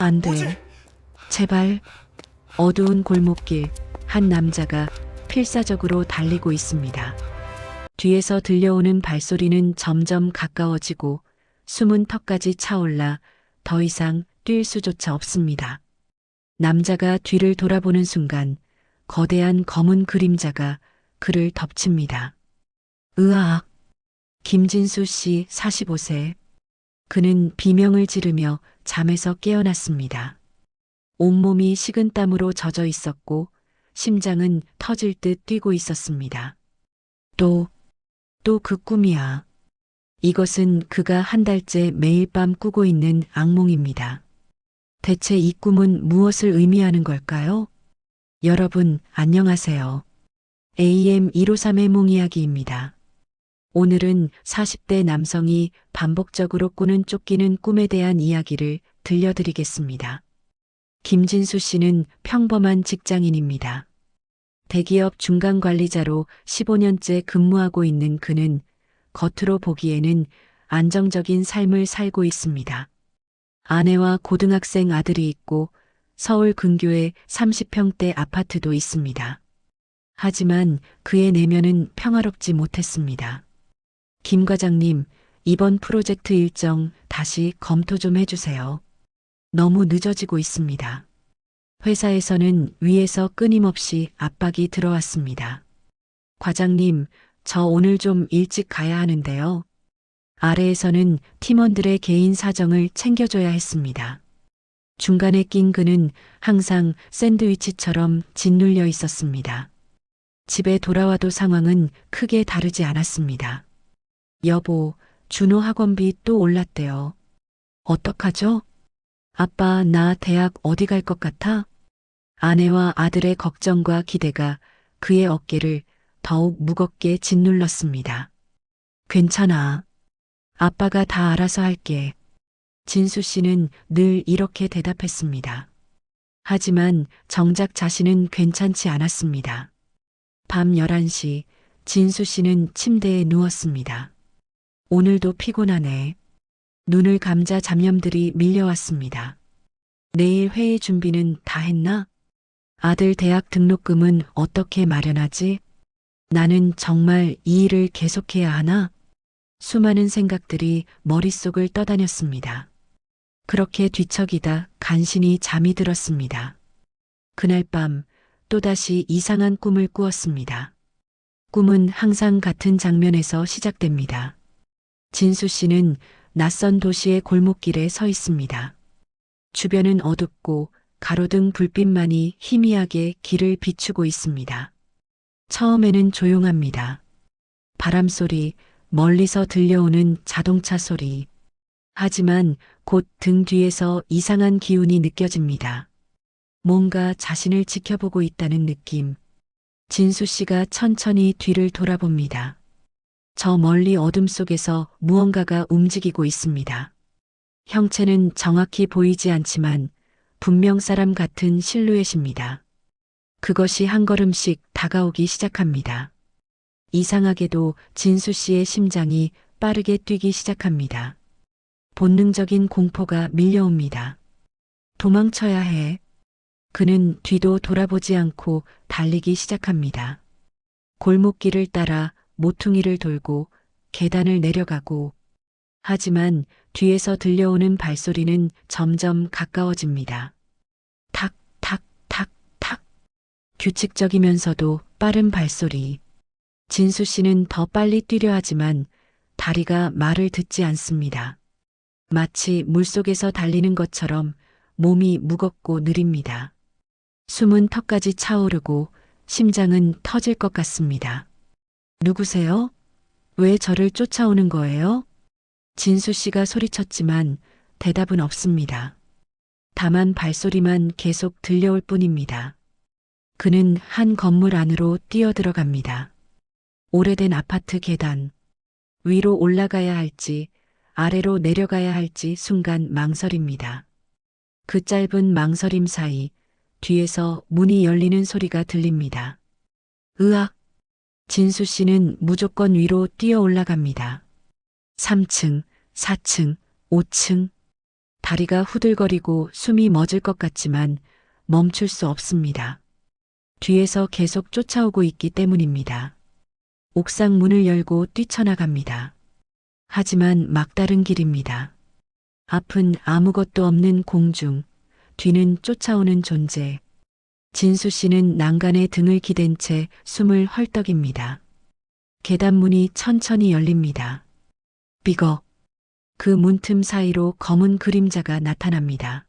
안 돼. 제발. 어두운 골목길, 한 남자가 필사적으로 달리고 있습니다. 뒤에서 들려오는 발소리는 점점 가까워지고 숨은 턱까지 차올라 더 이상 뛸 수조차 없습니다. 남자가 뒤를 돌아보는 순간 거대한 검은 그림자가 그를 덮칩니다. 으악! 김진수 씨 45세. 그는 비명을 지르며 잠에서 깨어났습니다. 온몸이 식은땀으로 젖어 있었고 심장은 터질 듯 뛰고 있었습니다. 또 그 꿈이야. 이것은 그가 한 달째 매일 밤 꾸고 있는 악몽입니다. 대체 이 꿈은 무엇을 의미하는 걸까요? 여러분, 안녕하세요. AM153의夢 이야기입니다. 오늘은 40대 남성이 반복적으로 꾸는 쫓기는 꿈에 대한 이야기를 들려드리겠습니다. 김진수 씨는 평범한 직장인입니다. 대기업 중간 관리자로 15년째 근무하고 있는 그는 겉으로 보기에는 안정적인 삶을 살고 있습니다. 아내와 고등학생 아들이 있고 서울 근교에 30평대 아파트도 있습니다. 하지만 그의 내면은 평화롭지 못했습니다. 김 과장님, 이번 프로젝트 일정 다시 검토 좀 해주세요. 너무 늦어지고 있습니다. 회사에서는 위에서 끊임없이 압박이 들어왔습니다. 과장님, 저 오늘 좀 일찍 가야 하는데요. 아래에서는 팀원들의 개인 사정을 챙겨줘야 했습니다. 중간에 낀 그는 항상 샌드위치처럼 짓눌려 있었습니다. 집에 돌아와도 상황은 크게 다르지 않았습니다. 여보, 준호 학원비 또 올랐대요. 어떡하죠? 아빠, 나 대학 어디 갈 것 같아? 아내와 아들의 걱정과 기대가 그의 어깨를 더욱 무겁게 짓눌렀습니다. 괜찮아. 아빠가 다 알아서 할게. 진수 씨는 늘 이렇게 대답했습니다. 하지만 정작 자신은 괜찮지 않았습니다. 밤 11시 진수 씨는 침대에 누웠습니다. 오늘도 피곤하네. 눈을 감자 잡념들이 밀려왔습니다. 내일 회의 준비는 다 했나? 아들 대학 등록금은 어떻게 마련하지? 나는 정말 이 일을 계속해야 하나? 수많은 생각들이 머릿속을 떠다녔습니다. 그렇게 뒤척이다 간신히 잠이 들었습니다. 그날 밤 또다시 이상한 꿈을 꾸었습니다. 꿈은 항상 같은 장면에서 시작됩니다. 진수 씨는 낯선 도시의 골목길에 서 있습니다. 주변은 어둡고 가로등 불빛만이 희미하게 길을 비추고 있습니다. 처음에는 조용합니다. 바람 소리, 멀리서 들려오는 자동차 소리. 하지만 곧 등 뒤에서 이상한 기운이 느껴집니다. 뭔가 자신을 지켜보고 있다는 느낌. 진수 씨가 천천히 뒤를 돌아봅니다. 저 멀리 어둠 속에서 무언가가 움직이고 있습니다. 형체는 정확히 보이지 않지만 분명 사람 같은 실루엣입니다. 그것이 한 걸음씩 다가오기 시작합니다. 이상하게도 진수 씨의 심장이 빠르게 뛰기 시작합니다. 본능적인 공포가 밀려옵니다. 도망쳐야 해. 그는 뒤도 돌아보지 않고 달리기 시작합니다. 골목길을 따라 모퉁이를 돌고 계단을 내려가고 하지만 뒤에서 들려오는 발소리는 점점 가까워집니다. 탁, 탁, 탁, 탁. 규칙적이면서도 빠른 발소리. 진수 씨는 더 빨리 뛰려 하지만 다리가 말을 듣지 않습니다. 마치 물속에서 달리는 것처럼 몸이 무겁고 느립니다. 숨은 턱까지 차오르고 심장은 터질 것 같습니다. 누구세요? 왜 저를 쫓아오는 거예요? 진수 씨가 소리쳤지만 대답은 없습니다. 다만 발소리만 계속 들려올 뿐입니다. 그는 한 건물 안으로 뛰어들어갑니다. 오래된 아파트 계단. 위로 올라가야 할지 아래로 내려가야 할지 순간 망설입니다. 그 짧은 망설임 사이 뒤에서 문이 열리는 소리가 들립니다. 으악! 진수 씨는 무조건 위로 뛰어 올라갑니다. 3층, 4층, 5층. 다리가 후들거리고 숨이 멎을 것 같지만 멈출 수 없습니다. 뒤에서 계속 쫓아오고 있기 때문입니다. 옥상 문을 열고 뛰쳐나갑니다. 하지만 막다른 길입니다. 앞은 아무것도 없는 공중, 뒤는 쫓아오는 존재. 진수 씨는 난간에 등을 기댄 채 숨을 헐떡입니다. 계단문이 천천히 열립니다. 삐걱. 그 문틈 사이로 검은 그림자가 나타납니다.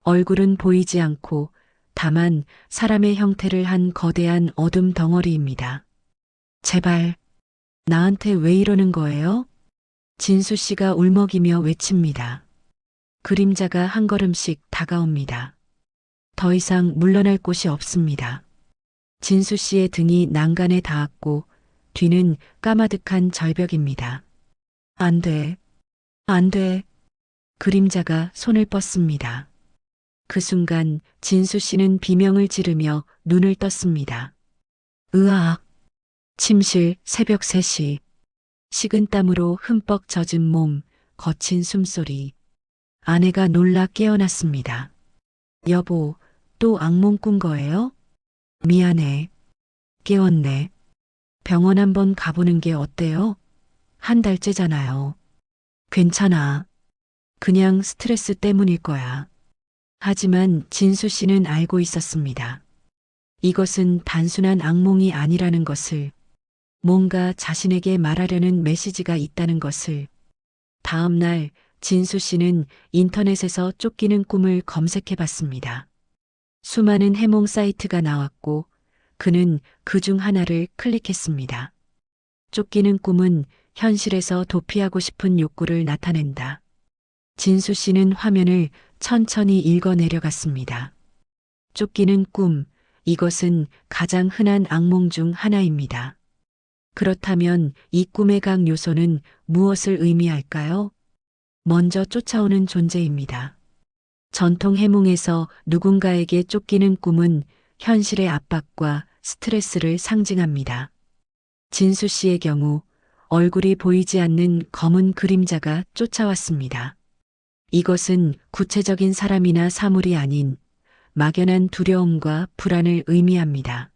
얼굴은 보이지 않고 다만 사람의 형태를 한 거대한 어둠 덩어리입니다. 제발, 나한테 왜 이러는 거예요? 진수 씨가 울먹이며 외칩니다. 그림자가 한 걸음씩 다가옵니다. 더 이상 물러날 곳이 없습니다. 진수 씨의 등이 난간에 닿았고 뒤는 까마득한 절벽입니다. 안 돼. 안 돼. 그림자가 손을 뻗습니다. 그 순간 진수 씨는 비명을 지르며 눈을 떴습니다. 으악. 침실 새벽 3시. 식은땀으로 흠뻑 젖은 몸, 거친 숨소리. 아내가 놀라 깨어났습니다. 여보, 또 악몽 꾼 거예요? 미안해. 깨웠네. 병원 한번 가보는 게 어때요? 한 달째잖아요. 괜찮아. 그냥 스트레스 때문일 거야. 하지만 진수 씨는 알고 있었습니다. 이것은 단순한 악몽이 아니라는 것을, 뭔가 자신에게 말하려는 메시지가 있다는 것을. 다음 날 진수 씨는 인터넷에서 쫓기는 꿈을 검색해 봤습니다. 수많은 해몽 사이트가 나왔고 그는 그 중 하나를 클릭했습니다. 쫓기는 꿈은 현실에서 도피하고 싶은 욕구를 나타낸다. 진수 씨는 화면을 천천히 읽어 내려갔습니다. 쫓기는 꿈, 이것은 가장 흔한 악몽 중 하나입니다. 그렇다면 이 꿈의 각 요소는 무엇을 의미할까요? 먼저 쫓아오는 존재입니다. 전통 해몽에서 누군가에게 쫓기는 꿈은 현실의 압박과 스트레스를 상징합니다. 진수 씨의 경우 얼굴이 보이지 않는 검은 그림자가 쫓아왔습니다. 이것은 구체적인 사람이나 사물이 아닌 막연한 두려움과 불안을 의미합니다.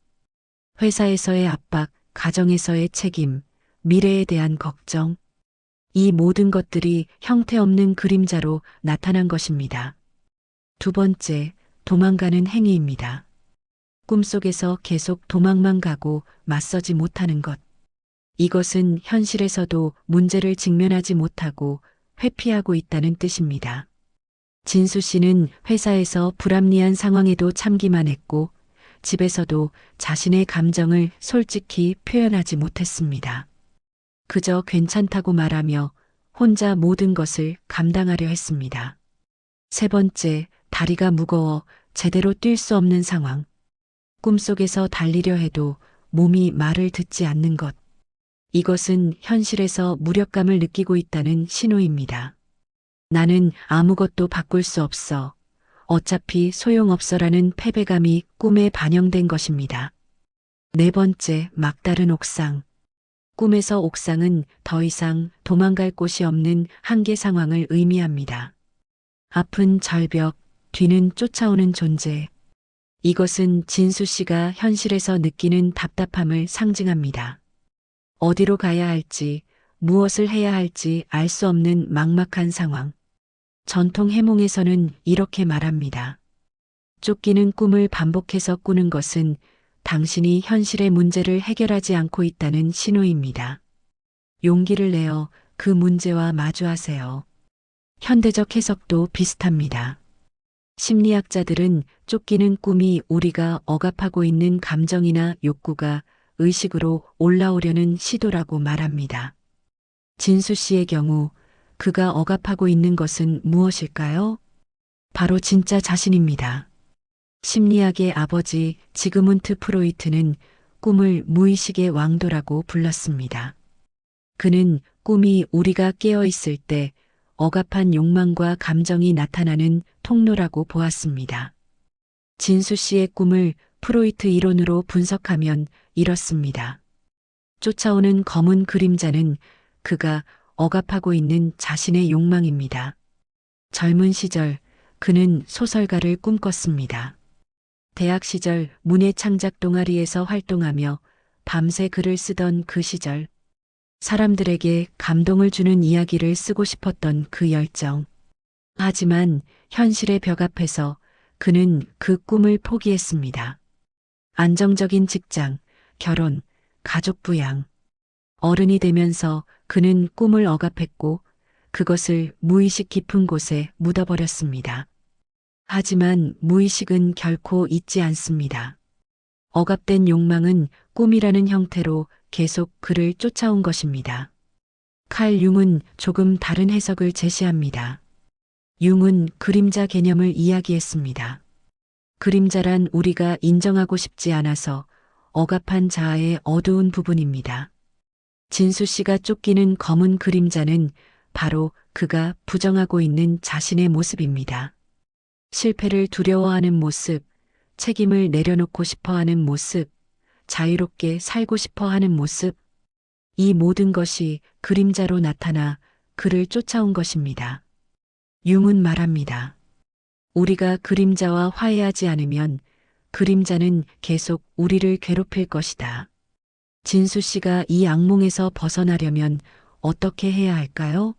회사에서의 압박, 가정에서의 책임, 미래에 대한 걱정, 이 모든 것들이 형태없는 그림자로 나타난 것입니다. 두 번째, 도망가는 행위입니다. 꿈속에서 계속 도망만 가고 맞서지 못하는 것. 이것은 현실에서도 문제를 직면하지 못하고 회피하고 있다는 뜻입니다. 진수 씨는 회사에서 불합리한 상황에도 참기만 했고 집에서도 자신의 감정을 솔직히 표현하지 못했습니다. 그저 괜찮다고 말하며 혼자 모든 것을 감당하려 했습니다. 세 번째, 다리가 무거워 제대로 뛸 수 없는 상황. 꿈속에서 달리려 해도 몸이 말을 듣지 않는 것. 이것은 현실에서 무력감을 느끼고 있다는 신호입니다. 나는 아무것도 바꿀 수 없어. 어차피 소용없어라는 패배감이 꿈에 반영된 것입니다. 네 번째, 막다른 옥상. 꿈에서 옥상은 더 이상 도망갈 곳이 없는 한계 상황을 의미합니다. 앞은 절벽, 뒤는 쫓아오는 존재. 이것은 진수 씨가 현실에서 느끼는 답답함을 상징합니다. 어디로 가야 할지, 무엇을 해야 할지 알 수 없는 막막한 상황. 전통 해몽에서는 이렇게 말합니다. 쫓기는 꿈을 반복해서 꾸는 것은 당신이 현실의 문제를 해결하지 않고 있다는 신호입니다. 용기를 내어 그 문제와 마주하세요. 현대적 해석도 비슷합니다. 심리학자들은 쫓기는 꿈이 우리가 억압하고 있는 감정이나 욕구가 의식으로 올라오려는 시도라고 말합니다. 진수 씨의 경우 그가 억압하고 있는 것은 무엇일까요? 바로 진짜 자신입니다. 심리학의 아버지 지그문트 프로이트는 꿈을 무의식의 왕도라고 불렀습니다. 그는 꿈이 우리가 깨어 있을 때 억압한 욕망과 감정이 나타나는 통로라고 보았습니다. 진수 씨의 꿈을 프로이트 이론으로 분석하면 이렇습니다. 쫓아오는 검은 그림자는 그가 억압하고 있는 자신의 욕망입니다. 젊은 시절 그는 소설가를 꿈꿨습니다. 대학 시절 문예 창작 동아리에서 활동하며 밤새 글을 쓰던 그 시절, 사람들에게 감동을 주는 이야기를 쓰고 싶었던 그 열정. 하지만 현실의 벽 앞에서 그는 그 꿈을 포기했습니다. 안정적인 직장, 결혼, 가족 부양. 어른이 되면서 그는 꿈을 억압했고 그것을 무의식 깊은 곳에 묻어버렸습니다. 하지만 무의식은 결코 잊지 않습니다. 억압된 욕망은 꿈이라는 형태로 계속 그를 쫓아온 것입니다. 칼 융은 조금 다른 해석을 제시합니다. 융은 그림자 개념을 이야기했습니다. 그림자란 우리가 인정하고 싶지 않아서 억압한 자아의 어두운 부분입니다. 진수 씨가 쫓기는 검은 그림자는 바로 그가 부정하고 있는 자신의 모습입니다. 실패를 두려워하는 모습, 책임을 내려놓고 싶어 하는 모습, 자유롭게 살고 싶어 하는 모습, 이 모든 것이 그림자로 나타나 그를 쫓아온 것입니다. 융은 말합니다. 우리가 그림자와 화해하지 않으면 그림자는 계속 우리를 괴롭힐 것이다. 진수 씨가 이 악몽에서 벗어나려면 어떻게 해야 할까요?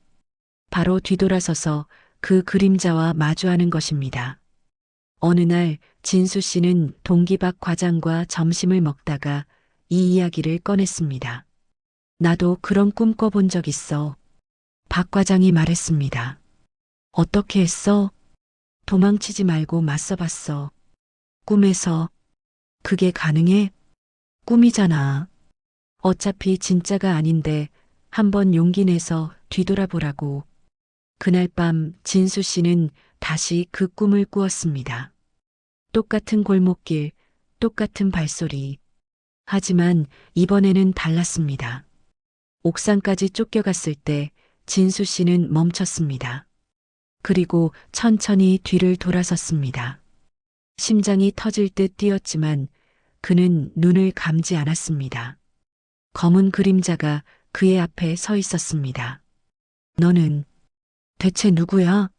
바로 뒤돌아서서 그 그림자와 마주하는 것입니다. 어느 날 진수 씨는 동기박 과장과 점심을 먹다가 이 이야기를 꺼냈습니다. 나도 그런 꿈 꿔본 적 있어. 박 과장이 말했습니다. 어떻게 했어? 도망치지 말고 맞서봤어. 꿈에서. 그게 가능해? 꿈이잖아. 어차피 진짜가 아닌데 한번 용기 내서 뒤돌아보라고. 그날 밤 진수 씨는 다시 그 꿈을 꾸었습니다. 똑같은 골목길, 똑같은 발소리. 하지만 이번에는 달랐습니다. 옥상까지 쫓겨갔을 때 진수 씨는 멈췄습니다. 그리고 천천히 뒤를 돌아섰습니다. 심장이 터질 듯 뛰었지만 그는 눈을 감지 않았습니다. 검은 그림자가 그의 앞에 서 있었습니다. 너는 대체 누구야?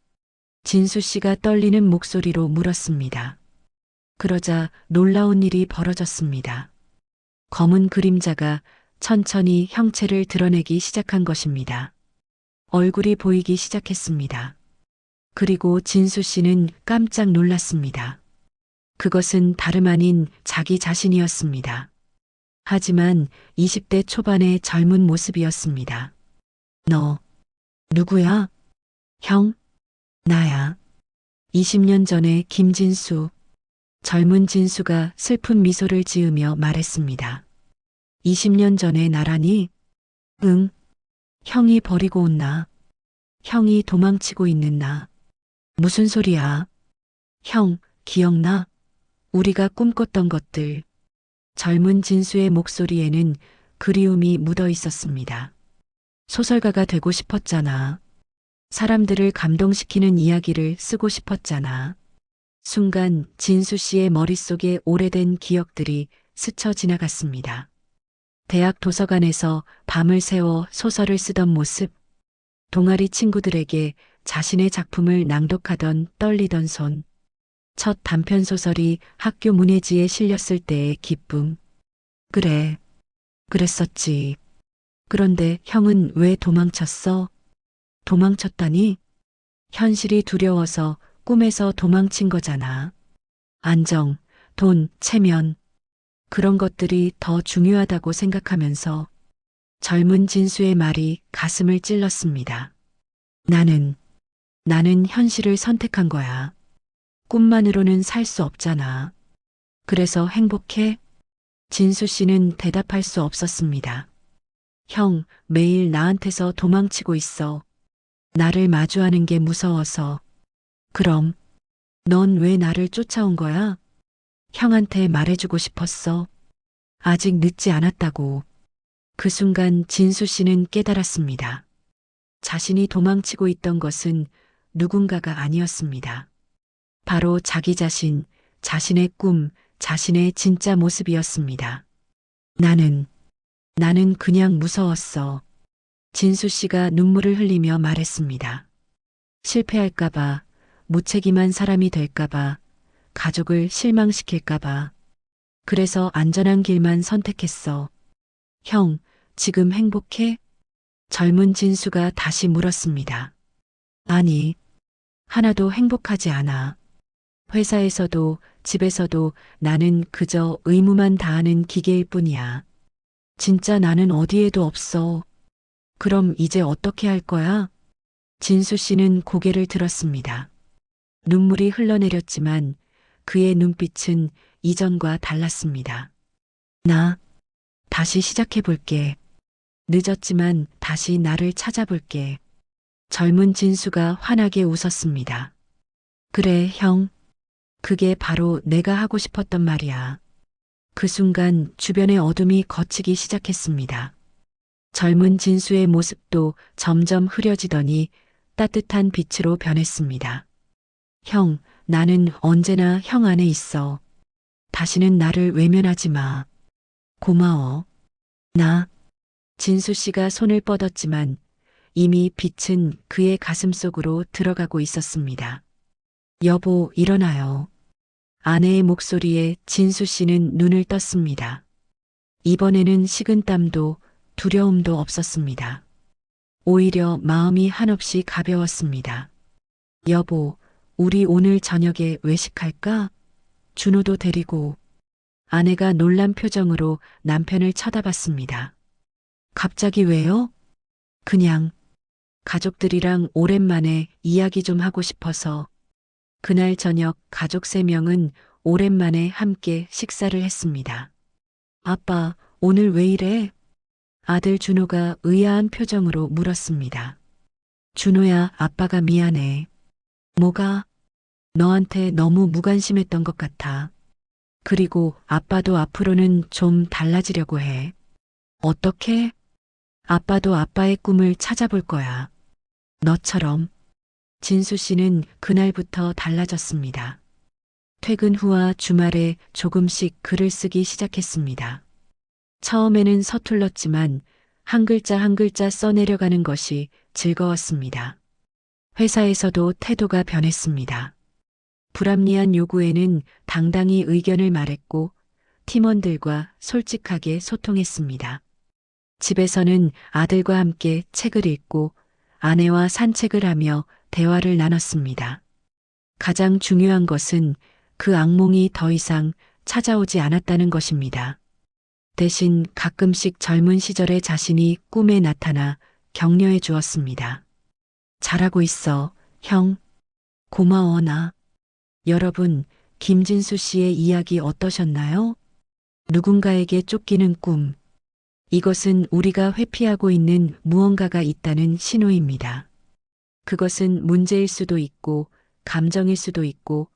진수 씨가 떨리는 목소리로 물었습니다. 그러자 놀라운 일이 벌어졌습니다. 검은 그림자가 천천히 형체를 드러내기 시작한 것입니다. 얼굴이 보이기 시작했습니다. 그리고 진수 씨는 깜짝 놀랐습니다. 그것은 다름 아닌 자기 자신이었습니다. 하지만 20대 초반의 젊은 모습이었습니다. 너, 누구야? 형? 나야. 20년 전에 김진수. 젊은 진수가 슬픈 미소를 지으며 말했습니다. 20년 전에 나라니? 응. 형이 버리고 온 나. 형이 도망치고 있는 나. 무슨 소리야? 형, 기억나? 우리가 꿈꿨던 것들. 젊은 진수의 목소리에는 그리움이 묻어 있었습니다. 소설가가 되고 싶었잖아. 사람들을 감동시키는 이야기를 쓰고 싶었잖아. 순간 진수 씨의 머릿속에 오래된 기억들이 스쳐 지나갔습니다. 대학 도서관에서 밤을 새워 소설을 쓰던 모습, 동아리 친구들에게 자신의 작품을 낭독하던 떨리던 손, 첫 단편 소설이 학교 문예지에 실렸을 때의 기쁨. 그래, 그랬었지. 그런데 형은 왜 도망쳤어? 도망쳤다니? 현실이 두려워서 꿈에서 도망친 거잖아. 안정, 돈, 체면. 그런 것들이 더 중요하다고 생각하면서 젊은 진수의 말이 가슴을 찔렀습니다. 나는 현실을 선택한 거야. 꿈만으로는 살 수 없잖아. 그래서 행복해? 진수 씨는 대답할 수 없었습니다. 형, 매일 나한테서 도망치고 있어. 나를 마주하는 게 무서워서. 그럼, 넌 왜 나를 쫓아온 거야? 형한테 말해주고 싶었어. 아직 늦지 않았다고. 그 순간 진수 씨는 깨달았습니다. 자신이 도망치고 있던 것은 누군가가 아니었습니다. 바로 자기 자신, 자신의 꿈, 자신의 진짜 모습이었습니다. 나는 그냥 무서웠어. 진수 씨가 눈물을 흘리며 말했습니다. 실패할까봐, 무책임한 사람이 될까봐, 가족을 실망시킬까봐. 그래서 안전한 길만 선택했어. 형, 지금 행복해? 젊은 진수가 다시 물었습니다. 아니, 하나도 행복하지 않아. 회사에서도 집에서도 나는 그저 의무만 다하는 기계일 뿐이야. 진짜 나는 어디에도 없어. 그럼 이제 어떻게 할 거야? 진수 씨는 고개를 들었습니다. 눈물이 흘러내렸지만 그의 눈빛은 이전과 달랐습니다. 나 다시 시작해 볼게. 늦었지만 다시 나를 찾아볼게. 젊은 진수가 환하게 웃었습니다. 그래, 형. 그게 바로 내가 하고 싶었던 말이야. 그 순간 주변의 어둠이 걷히기 시작했습니다. 젊은 진수의 모습도 점점 흐려지더니 따뜻한 빛으로 변했습니다. 형, 나는 언제나 형 안에 있어. 다시는 나를 외면하지 마. 고마워. 나, 진수 씨가 손을 뻗었지만 이미 빛은 그의 가슴 속으로 들어가고 있었습니다. 여보, 일어나요. 아내의 목소리에 진수 씨는 눈을 떴습니다. 이번에는 식은땀도 두려움도 없었습니다. 오히려 마음이 한없이 가벼웠습니다. 여보, 우리 오늘 저녁에 외식할까? 준호도 데리고. 아내가 놀란 표정으로 남편을 쳐다봤습니다. 갑자기 왜요? 그냥 가족들이랑 오랜만에 이야기 좀 하고 싶어서. 그날 저녁 가족 3명은 오랜만에 함께 식사를 했습니다. 아빠, 오늘 왜 이래? 아들 준호가 의아한 표정으로 물었습니다. 준호야, 아빠가 미안해. 뭐가? 너한테 너무 무관심했던 것 같아. 그리고 아빠도 앞으로는 좀 달라지려고 해. 어떻게? 아빠도 아빠의 꿈을 찾아볼 거야. 너처럼. 진수 씨는 그날부터 달라졌습니다. 퇴근 후와 주말에 조금씩 글을 쓰기 시작했습니다. 처음에는 서툴렀지만 한 글자 한 글자 써내려가는 것이 즐거웠습니다. 회사에서도 태도가 변했습니다. 불합리한 요구에는 당당히 의견을 말했고 팀원들과 솔직하게 소통했습니다. 집에서는 아들과 함께 책을 읽고 아내와 산책을 하며 대화를 나눴습니다. 가장 중요한 것은 그 악몽이 더 이상 찾아오지 않았다는 것입니다. 대신 가끔씩 젊은 시절의 자신이 꿈에 나타나 격려해 주었습니다. 잘하고 있어, 형. 고마워, 나. 여러분, 김진수 씨의 이야기 어떠셨나요? 누군가에게 쫓기는 꿈. 이것은 우리가 회피하고 있는 무언가가 있다는 신호입니다. 그것은 문제일 수도 있고, 감정일 수도 있고,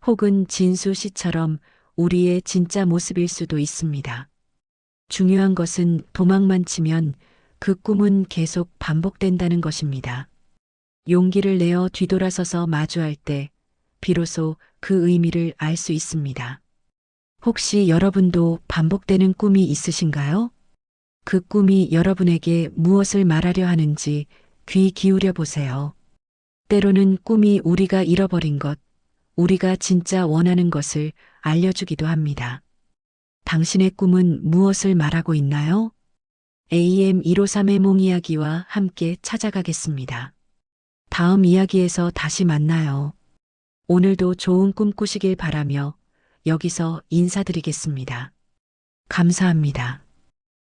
혹은 진수 씨처럼 우리의 진짜 모습일 수도 있습니다. 중요한 것은 도망만 치면 그 꿈은 계속 반복된다는 것입니다. 용기를 내어 뒤돌아서서 마주할 때 비로소 그 의미를 알 수 있습니다. 혹시 여러분도 반복되는 꿈이 있으신가요? 그 꿈이 여러분에게 무엇을 말하려 하는지 귀 기울여 보세요. 때로는 꿈이 우리가 잃어버린 것, 우리가 진짜 원하는 것을 알려주기도 합니다. 당신의 꿈은 무엇을 말하고 있나요? AM153의 몽 이야기와 함께 찾아가겠습니다. 다음 이야기에서 다시 만나요. 오늘도 좋은 꿈 꾸시길 바라며 여기서 인사드리겠습니다. 감사합니다.